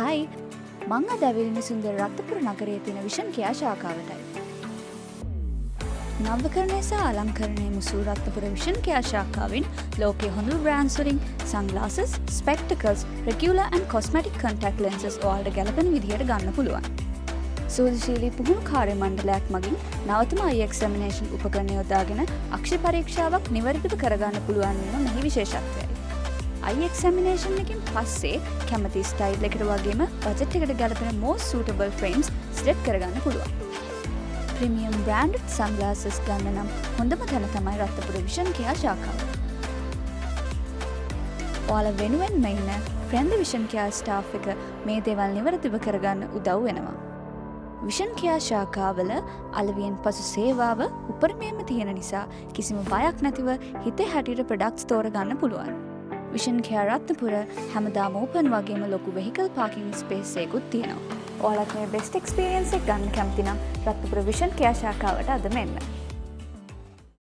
තමයි මං අද ඇවිල්ලා සුන්දර රත්නපුර නගරයේ තියෙන විෂන් කෙයා ශාඛාවටයි. නවකරණය සහ අලංකරණය මුසු රත්නපුර විෂන් කෙයා ශාඛාවෙන් ලෝකයේ හොඳම බ්‍රෑන්ඩ්ස් වලින් sunglasses, spectacles, regular and cosmetic contact lenses ඔයාලට ගැලපෙන විදිහට ගන්න පුළුවන්. සෝදිශීලී පුහුණු කාර්ය මණ්ඩලයක් මගින් නවතම eye examination උපකරණ යොදාගෙන අක්ෂර පරීක්ෂාවක් නිවැරදිව කරගන්න පුළුවන් වෙන මෙහි විශේෂත්වයයි. eye examination එකකින් පස්සේ කැමති ස්ටයිල් එකට වගේම බජට් එකට ගැලපෙන most suitable frames select කරගන්න පුළුවන්. ප්‍රීමියම් බ්‍රෑන්ඩ් sunglasses ගන්න නම් හොඳම තැන තමයි රත්නපුර විෂන් කෙයා ශාඛාව. ඔයාලා වෙනුවෙන්ම ඉන්න ෆ්‍රෙන්ඩ් විෂන් කෙයා ස්ටාෆ් එක මේ දේවල් නිවැරදිව කරගන්න උදව් වෙනවා. විෂන් කෙයා ශාඛාවල අලවියෙන් පසු සේවාව උපරිමයෙන්ම තියෙන නිසා කිසිම බයක් නැතිව හිතේ හැටියට ප්‍රොඩක්ට්ස් තෝරගන්න පුළුවන්. විෂන් කෙයා රත්නපුර හැමදාම ඕපන් වගේම ලොකු වෙහිකල් පාකින් ස්පේස් එකකුත් තියෙනවා. ඔයාලත් මේ බෙස්ට් එක්ස්පීරියන්ස් එක ගන්න කැමති නම් රත්නපුර විෂන් කෙයා ශාඛාවට අදම එන්න.